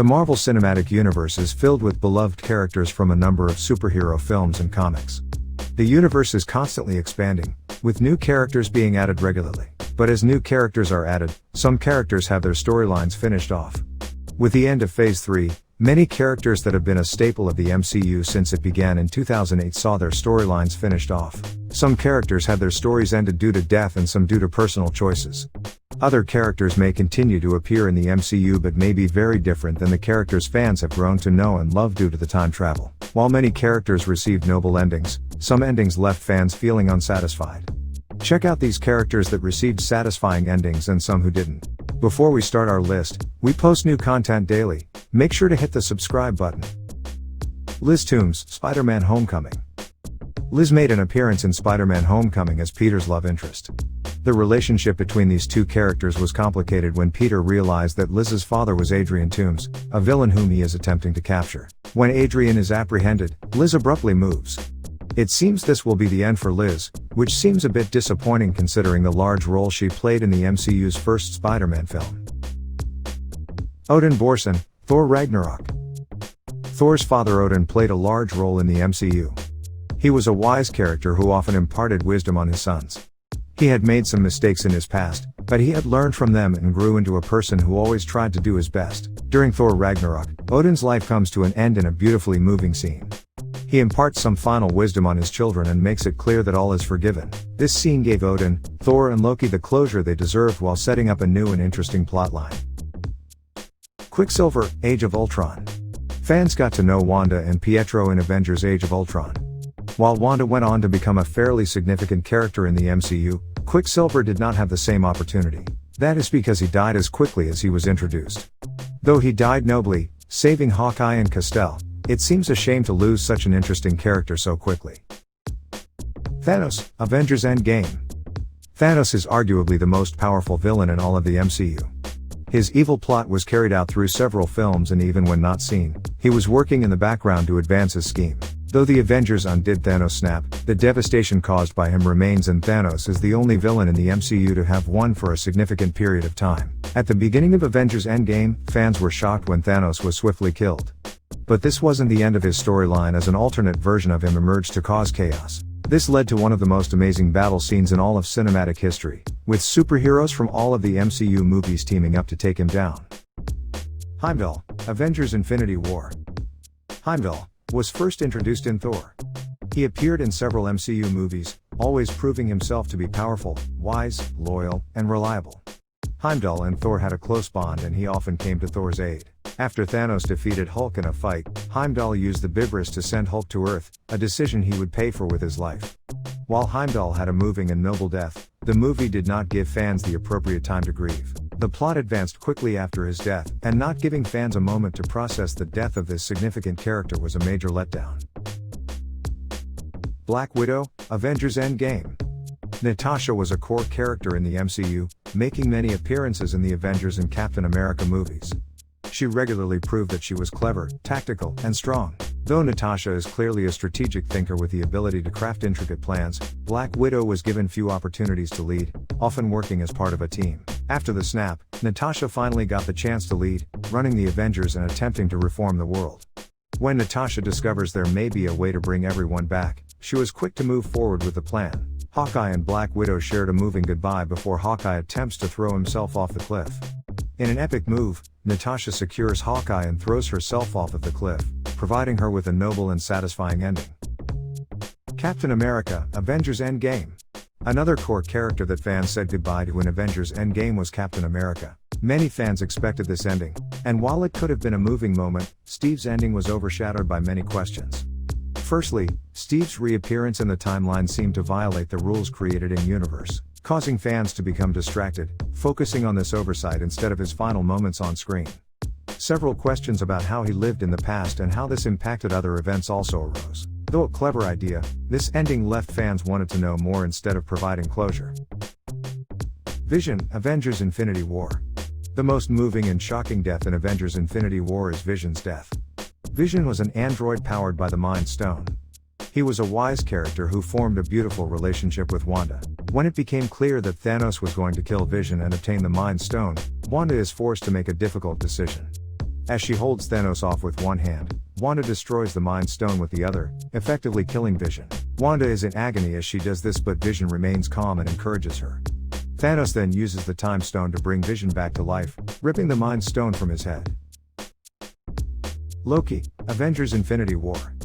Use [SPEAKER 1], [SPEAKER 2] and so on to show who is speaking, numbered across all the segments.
[SPEAKER 1] The Marvel Cinematic Universe is filled with beloved characters from a number of superhero films and comics. The universe is constantly expanding, with new characters being added regularly. But as new characters are added, some characters have their storylines finished off. With the end of Phase 3, many characters that have been a staple of the MCU since it began in 2008 saw their storylines finished off. Some characters had their stories ended due to death and some due to personal choices. Other characters may continue to appear in the MCU but may be very different than the characters fans have grown to know and love due to the time travel. While many characters received noble endings, some endings left fans feeling unsatisfied. Check out these characters that received satisfying endings and some who didn't. Before we start our list, we post new content daily. Make sure to hit the subscribe button. Liz Toombs, Spider-Man: Homecoming. Liz made an appearance in Spider-Man: Homecoming as Peter's love interest. The relationship between these two characters was complicated when Peter realized that Liz's father was Adrian Toombs, a villain whom he is attempting to capture. When Adrian is apprehended, Liz abruptly moves. It seems this will be the end for Liz, which seems a bit disappointing considering the large role she played in the MCU's first Spider-Man film. Odin Borson, Thor Ragnarok. Thor's father Odin played a large role in the MCU. He was a wise character who often imparted wisdom on his sons. He had made some mistakes in his past, but he had learned from them and grew into a person who always tried to do his best. During Thor Ragnarok, Odin's life comes to an end in a beautifully moving scene. He imparts some final wisdom on his children and makes it clear that all is forgiven. This scene gave Odin, Thor and Loki the closure they deserved while setting up a new and interesting plotline. Quicksilver, Age of Ultron. Fans got to know Wanda and Pietro in Avengers: Age of Ultron. While Wanda went on to become a fairly significant character in the MCU, Quicksilver did not have the same opportunity. That is because he died as quickly as he was introduced. Though he died nobly, saving Hawkeye and Castel, it seems a shame to lose such an interesting character so quickly. Thanos, Avengers: Endgame. Thanos is arguably the most powerful villain in all of the MCU. His evil plot was carried out through several films, and even when not seen, he was working in the background to advance his scheme. Though the Avengers undid Thanos' snap, the devastation caused by him remains, and Thanos is the only villain in the MCU to have won for a significant period of time. At the beginning of Avengers: Endgame, fans were shocked when Thanos was swiftly killed. But this wasn't the end of his storyline, as an alternate version of him emerged to cause chaos. This led to one of the most amazing battle scenes in all of cinematic history, with superheroes from all of the MCU movies teaming up to take him down. Heimdall, Avengers: Infinity War. Heimdall was first introduced in Thor. He appeared in several MCU movies, always proving himself to be powerful, wise, loyal, and reliable. Heimdall and Thor had a close bond, and he often came to Thor's aid. After Thanos defeated Hulk in a fight, Heimdall used the Bifrost to send Hulk to Earth, a decision he would pay for with his life. While Heimdall had a moving and noble death, the movie did not give fans the appropriate time to grieve. The plot advanced quickly after his death, and not giving fans a moment to process the death of this significant character was a major letdown. Black Widow, Avengers: Endgame. Natasha was a core character in the MCU, making many appearances in the Avengers and Captain America movies. She regularly proved that she was clever, tactical, and strong. Though Natasha is clearly a strategic thinker with the ability to craft intricate plans, Black Widow was given few opportunities to lead, often working as part of a team. After the snap, Natasha finally got the chance to lead, running the Avengers and attempting to reform the world. When Natasha discovers there may be a way to bring everyone back, she was quick to move forward with the plan. Hawkeye and Black Widow shared a moving goodbye before Hawkeye attempts to throw himself off the cliff. In an epic move, Natasha secures Hawkeye and throws herself off of the cliff, providing her with a noble and satisfying ending. Captain America, Avengers: Endgame. Another core character that fans said goodbye to in Avengers: Endgame was Captain America. Many fans expected this ending, and while it could have been a moving moment, Steve's ending was overshadowed by many questions. Firstly, Steve's reappearance in the timeline seemed to violate the rules created in universe, causing fans to become distracted, focusing on this oversight instead of his final moments on screen. Several questions about how he lived in the past and how this impacted other events also arose. Though a clever idea, this ending left fans wanted to know more instead of providing closure. Vision, Avengers: Infinity War. The most moving and shocking death in Avengers: Infinity War is Vision's death. Vision was an android powered by the Mind Stone. He was a wise character who formed a beautiful relationship with Wanda. When it became clear that Thanos was going to kill Vision and obtain the Mind Stone, Wanda is forced to make a difficult decision. As she holds Thanos off with one hand, Wanda destroys the Mind Stone with the other, effectively killing Vision. Wanda is in agony as she does this, but Vision remains calm and encourages her. Thanos then uses the Time Stone to bring Vision back to life, ripping the Mind Stone from his head. Loki, Avengers Infinity War.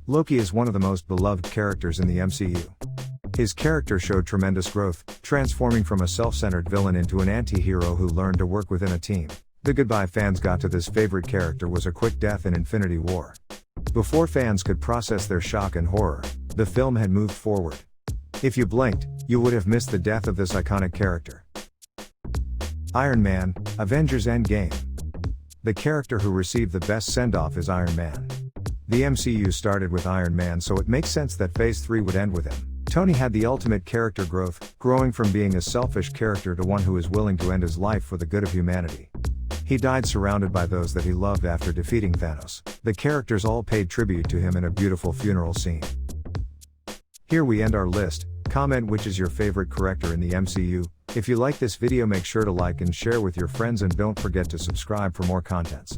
[SPEAKER 1] Loki is one of the most beloved characters in the MCU. His character showed tremendous growth, transforming from a self-centered villain into an anti-hero who learned to work within a team. The goodbye fans got to this favorite character was a quick death in Infinity War. Before fans could process their shock and horror, the film had moved forward. If you blinked, you would have missed the death of this iconic character. Iron Man, Avengers Endgame. The character who received the best send-off is Iron Man. The MCU started with Iron Man, so it makes sense that Phase 3 would end with him. Tony had the ultimate character growth, growing from being a selfish character to one who is willing to end his life for the good of humanity. He died surrounded by those that he loved after defeating Thanos. The characters all paid tribute to him in a beautiful funeral scene. Here we end our list. Comment which is your favorite character in the MCU. If you like this video, make sure to like and share with your friends, and don't forget to subscribe for more contents.